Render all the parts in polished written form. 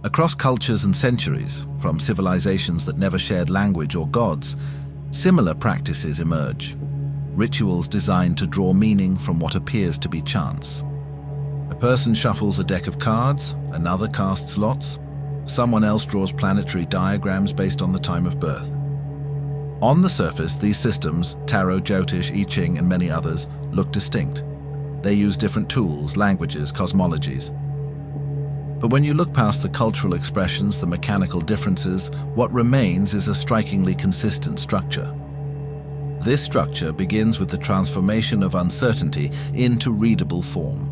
Across cultures and centuries, from civilizations that never shared language or gods, similar practices emerge. Rituals designed to draw meaning from what appears to be chance. A person shuffles a deck of cards, another casts lots, someone else draws planetary diagrams based on the time of birth. On the surface, these systems, tarot, Jyotish, I Ching, and many others, look distinct. They use different tools, languages, cosmologies. But when you look past the cultural expressions, the mechanical differences, what remains is a strikingly consistent structure. This structure begins with the transformation of uncertainty into readable form.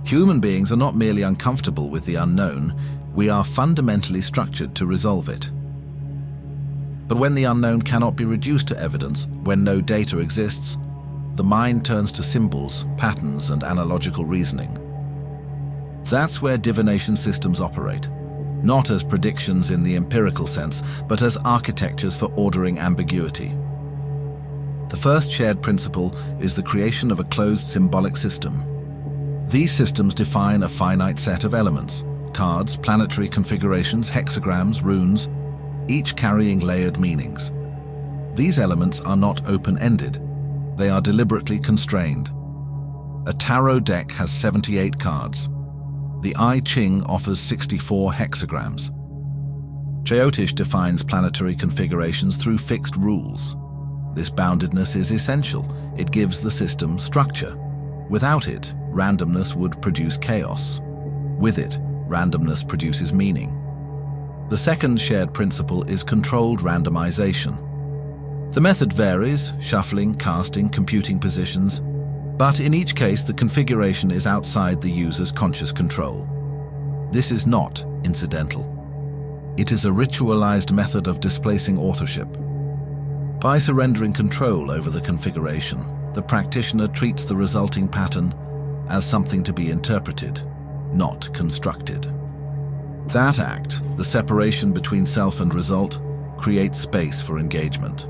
Human beings are not merely uncomfortable with the unknown, we are fundamentally structured to resolve it. But when the unknown cannot be reduced to evidence, when no data exists, the mind turns to symbols, patterns, and analogical reasoning. That's where divination systems operate, not as predictions in the empirical sense, but as architectures for ordering ambiguity. The first shared principle is the creation of a closed symbolic system. These systems define a finite set of elements: cards, planetary configurations, hexagrams, runes, each carrying layered meanings. These elements are not open-ended. They are deliberately constrained. A tarot deck has 78 cards. The I Ching offers 64 hexagrams. Jyotish defines planetary configurations through fixed rules. This boundedness is essential. It gives the system structure. Without it, randomness would produce chaos. With it, randomness produces meaning. The second shared principle is controlled randomization. The method varies, shuffling, casting, computing positions, but in each case the configuration is outside the user's conscious control. This is not incidental. It is a ritualized method of displacing authorship. By surrendering control over the configuration, the practitioner treats the resulting pattern as something to be interpreted, not constructed. That act, the separation between self and result, creates space for engagement.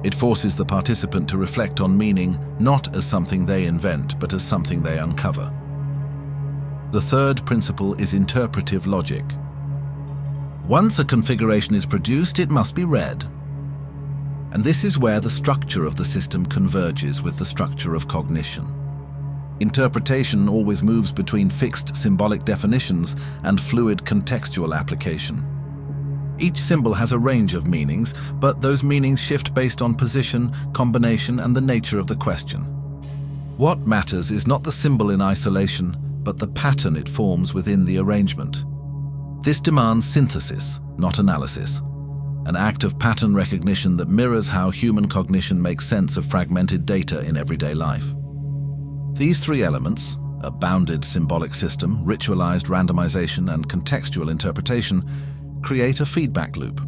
It forces the participant to reflect on meaning not as something they invent, but as something they uncover. The third principle is interpretive logic. Once a configuration is produced, it must be read. And this is where the structure of the system converges with the structure of cognition. Interpretation always moves between fixed symbolic definitions and fluid contextual application. Each symbol has a range of meanings, but those meanings shift based on position, combination, and the nature of the question. What matters is not the symbol in isolation, but the pattern it forms within the arrangement. This demands synthesis, not analysis, an act of pattern recognition that mirrors how human cognition makes sense of fragmented data in everyday life. These three elements, a bounded symbolic system, ritualized randomization, and contextual interpretation, create a feedback loop.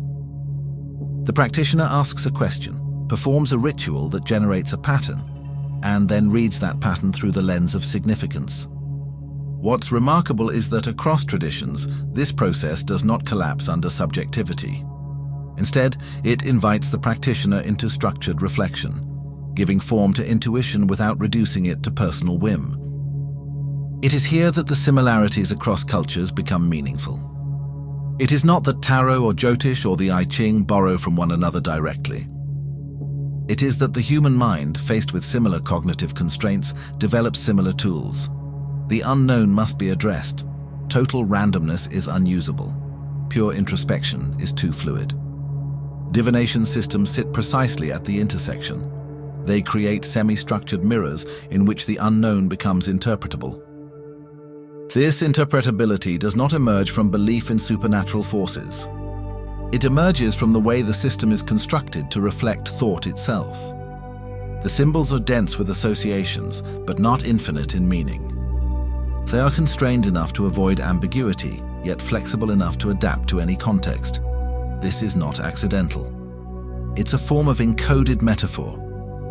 The practitioner asks a question, performs a ritual that generates a pattern, and then reads that pattern through the lens of significance. What's remarkable is that across traditions, this process does not collapse under subjectivity. Instead, it invites the practitioner into structured reflection, giving form to intuition without reducing it to personal whim. It is here that the similarities across cultures become meaningful. It is not that tarot or Jyotish or the I Ching borrow from one another directly. It is that the human mind, faced with similar cognitive constraints, develops similar tools. The unknown must be addressed. Total randomness is unusable. Pure introspection is too fluid. Divination systems sit precisely at the intersection. They create semi-structured mirrors in which the unknown becomes interpretable. This interpretability does not emerge from belief in supernatural forces. It emerges from the way the system is constructed to reflect thought itself. The symbols are dense with associations, but not infinite in meaning. They are constrained enough to avoid ambiguity, yet flexible enough to adapt to any context. This is not accidental. It's a form of encoded metaphor,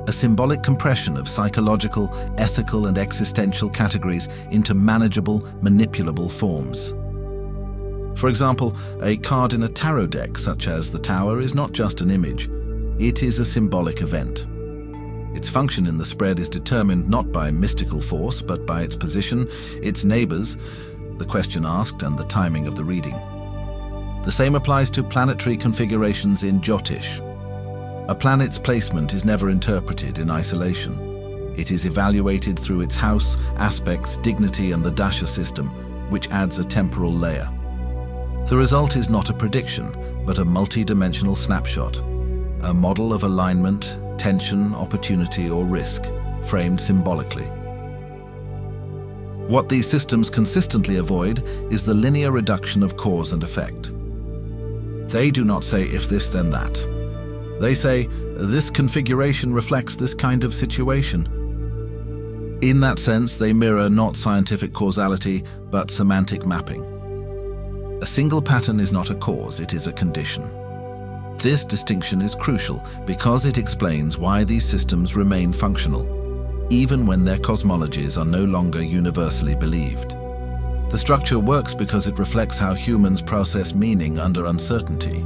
a symbolic compression of psychological, ethical, and existential categories into manageable, manipulable forms. For example, a card in a tarot deck, such as the Tower, is not just an image. It is a symbolic event. Its function in the spread is determined not by mystical force, but by its position, its neighbors, the question asked and the timing of the reading. The same applies to planetary configurations in Jyotish. A planet's placement is never interpreted in isolation. It is evaluated through its house, aspects, dignity, and the dasha system, which adds a temporal layer. The result is not a prediction, but a multi-dimensional snapshot, a model of alignment, tension, opportunity, or risk, framed symbolically. What these systems consistently avoid is the linear reduction of cause and effect. They do not say if this then that. They say this configuration reflects this kind of situation. In that sense, they mirror not scientific causality, but semantic mapping. A single pattern is not a cause, it is a condition. This distinction is crucial because it explains why these systems remain functional, even when their cosmologies are no longer universally believed. The structure works because it reflects how humans process meaning under uncertainty.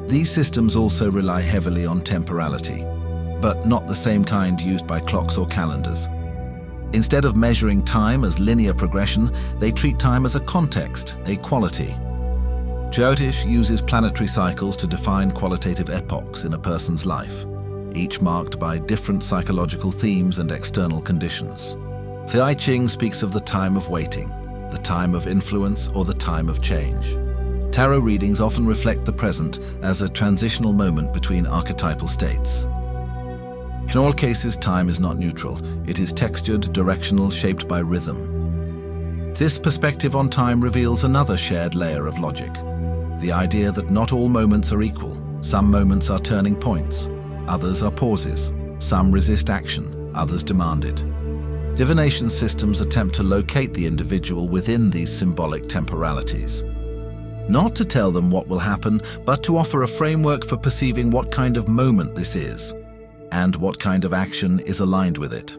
These systems also rely heavily on temporality, but not the same kind used by clocks or calendars. Instead of measuring time as linear progression, they treat time as a context, a quality. Jyotish uses planetary cycles to define qualitative epochs in a person's life, each marked by different psychological themes and external conditions. The I Ching speaks of the time of waiting, the time of influence, or the time of change. Tarot readings often reflect the present as a transitional moment between archetypal states. In all cases, time is not neutral. It is textured, directional, shaped by rhythm. This perspective on time reveals another shared layer of logic. The idea that not all moments are equal. Some moments are turning points. Others are pauses. Some resist action. Others demand it. Divination systems attempt to locate the individual within these symbolic temporalities. Not to tell them what will happen, but to offer a framework for perceiving what kind of moment this is, and what kind of action is aligned with it.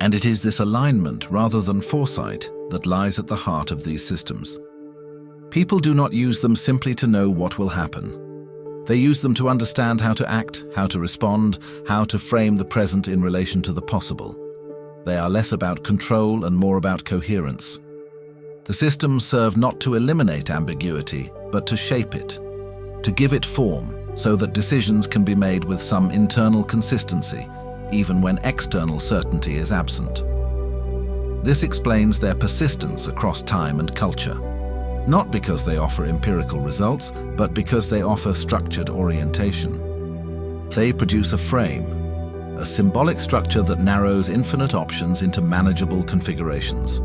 And it is this alignment, rather than foresight, that lies at the heart of these systems. People do not use them simply to know what will happen. They use them to understand how to act, how to respond, how to frame the present in relation to the possible. They are less about control and more about coherence. The systems serve not to eliminate ambiguity, but to shape it, to give it form, so that decisions can be made with some internal consistency, even when external certainty is absent. This explains their persistence across time and culture, not because they offer empirical results, but because they offer structured orientation. They produce a frame, a symbolic structure that narrows infinite options into manageable configurations.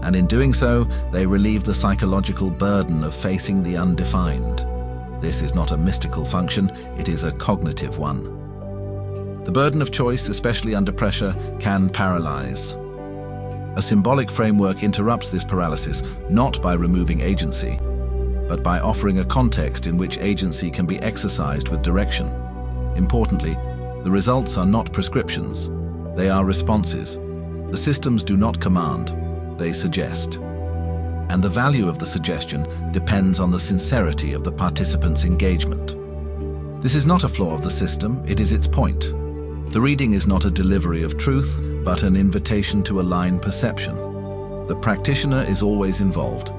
And in doing so, they relieve the psychological burden of facing the undefined. This is not a mystical function, it is a cognitive one. The burden of choice, especially under pressure, can paralyze. A symbolic framework interrupts this paralysis, not by removing agency, but by offering a context in which agency can be exercised with direction. Importantly, the results are not prescriptions, they are responses. The systems do not command, they suggest. And the value of the suggestion depends on the sincerity of the participant's engagement. This is not a flaw of the system, it is its point. The reading is not a delivery of truth, but an invitation to align perception. The practitioner is always involved.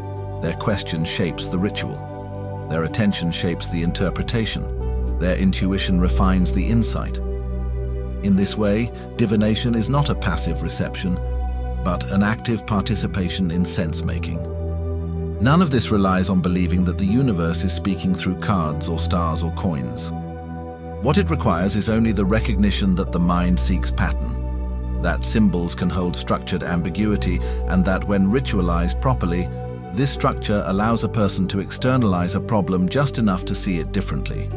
Their question shapes the ritual. Their attention shapes the interpretation. Their intuition refines the insight. In this way, divination is not a passive reception, but an active participation in sense-making. None of this relies on believing that the universe is speaking through cards or stars or coins. What it requires is only the recognition that the mind seeks pattern, that symbols can hold structured ambiguity, and that when ritualized properly, this structure allows a person to externalize a problem just enough to see it differently.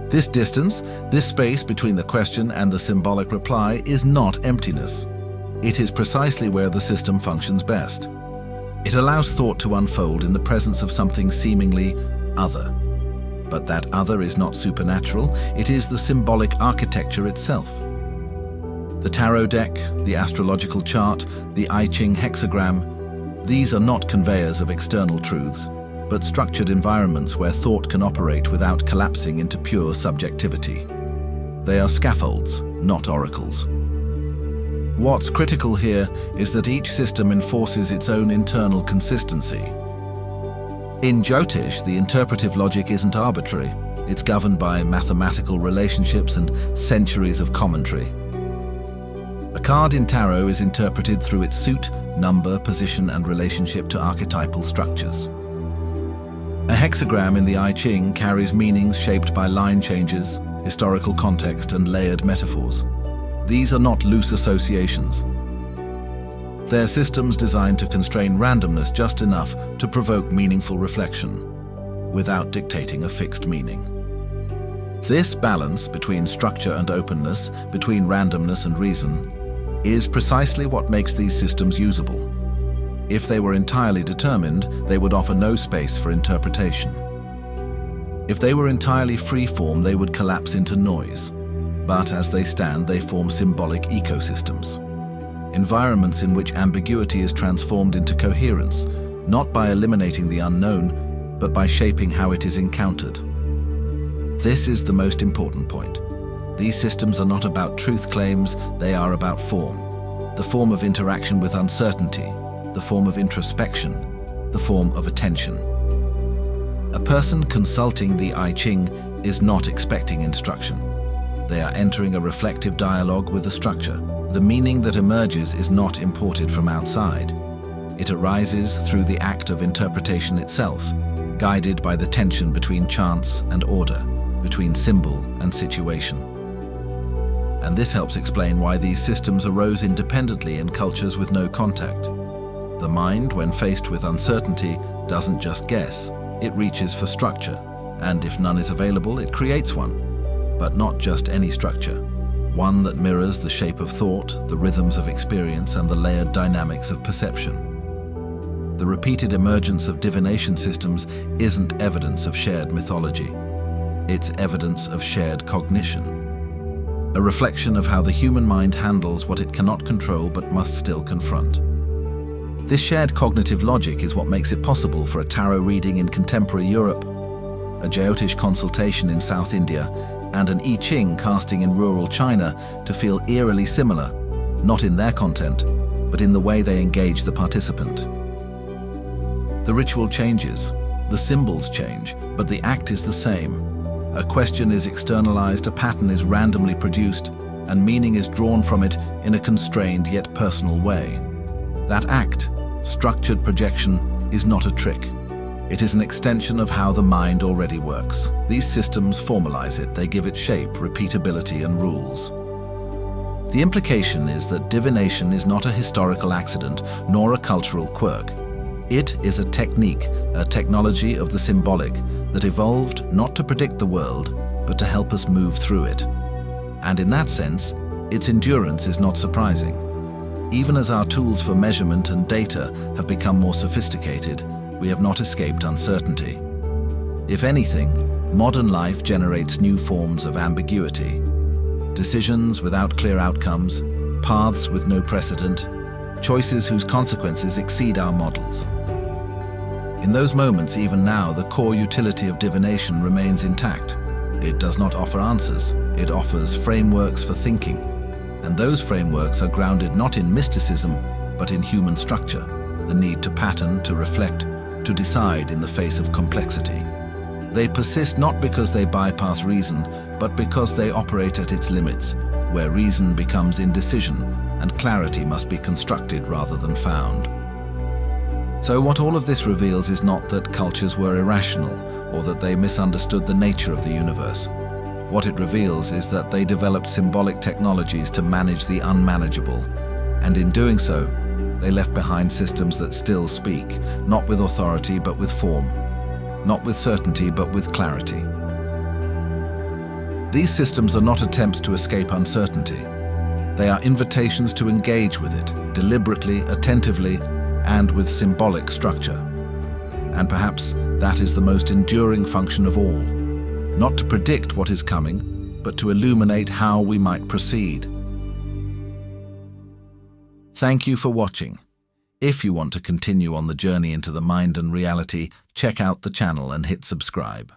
This distance, this space between the question and the symbolic reply, is not emptiness. It is precisely where the system functions best. It allows thought to unfold in the presence of something seemingly other. But that other is not supernatural, it is the symbolic architecture itself. The tarot deck, the astrological chart, the I Ching hexagram, these are not conveyors of external truths, but structured environments where thought can operate without collapsing into pure subjectivity. They are scaffolds, not oracles. What's critical here is that each system enforces its own internal consistency. In Jyotish, the interpretive logic isn't arbitrary. It's governed by mathematical relationships and centuries of commentary. A card in tarot is interpreted through its suit, number, position, and relationship to archetypal structures. A hexagram in the I Ching carries meanings shaped by line changes, historical context, and layered metaphors. These are not loose associations. They're systems designed to constrain randomness just enough to provoke meaningful reflection, without dictating a fixed meaning. This balance between structure and openness, between randomness and reason, is precisely what makes these systems usable. If they were entirely determined, they would offer no space for interpretation. If they were entirely free-form, they would collapse into noise. But as they stand, they form symbolic ecosystems. Environments in which ambiguity is transformed into coherence, not by eliminating the unknown, but by shaping how it is encountered. This is the most important point. These systems are not about truth claims, they are about form. The form of interaction with uncertainty, the form of introspection, the form of attention. A person consulting the I Ching is not expecting instruction. They are entering a reflective dialogue with the structure. The meaning that emerges is not imported from outside. It arises through the act of interpretation itself, guided by the tension between chance and order, between symbol and situation. And this helps explain why these systems arose independently in cultures with no contact. The mind, when faced with uncertainty, doesn't just guess. It reaches for structure, and if none is available, it creates one. But not just any structure. One that mirrors the shape of thought, the rhythms of experience, and the layered dynamics of perception. The repeated emergence of divination systems isn't evidence of shared mythology. It's evidence of shared cognition. A reflection of how the human mind handles what it cannot control but must still confront. This shared cognitive logic is what makes it possible for a tarot reading in contemporary Europe, a Jyotish consultation in South India, and an I Ching casting in rural China to feel eerily similar, not in their content, but in the way they engage the participant. The ritual changes, the symbols change, but the act is the same. A question is externalized, a pattern is randomly produced, and meaning is drawn from it in a constrained yet personal way. That act, structured projection, is not a trick. It is an extension of how the mind already works. These systems formalize it, they give it shape, repeatability, and rules. The implication is that divination is not a historical accident, nor a cultural quirk. It is a technique, a technology of the symbolic that evolved not to predict the world, but to help us move through it. And in that sense, its endurance is not surprising. Even as our tools for measurement and data have become more sophisticated, we have not escaped uncertainty. If anything, modern life generates new forms of ambiguity. Decisions without clear outcomes, paths with no precedent, choices whose consequences exceed our models. In those moments, even now, the core utility of divination remains intact. It does not offer answers, it offers frameworks for thinking. And those frameworks are grounded not in mysticism, but in human structure, the need to pattern, to reflect, to decide in the face of complexity. They persist not because they bypass reason, but because they operate at its limits, where reason becomes indecision and clarity must be constructed rather than found. So what all of this reveals is not that cultures were irrational or that they misunderstood the nature of the universe. What it reveals is that they developed symbolic technologies to manage the unmanageable, and in doing so, they left behind systems that still speak, not with authority but with form, not with certainty but with clarity. These systems are not attempts to escape uncertainty. They are invitations to engage with it, deliberately, attentively, and with symbolic structure. And perhaps that is the most enduring function of all, not to predict what is coming, but to illuminate how we might proceed. Thank you for watching. If you want to continue on the journey into the mind and reality, check out the channel and hit subscribe.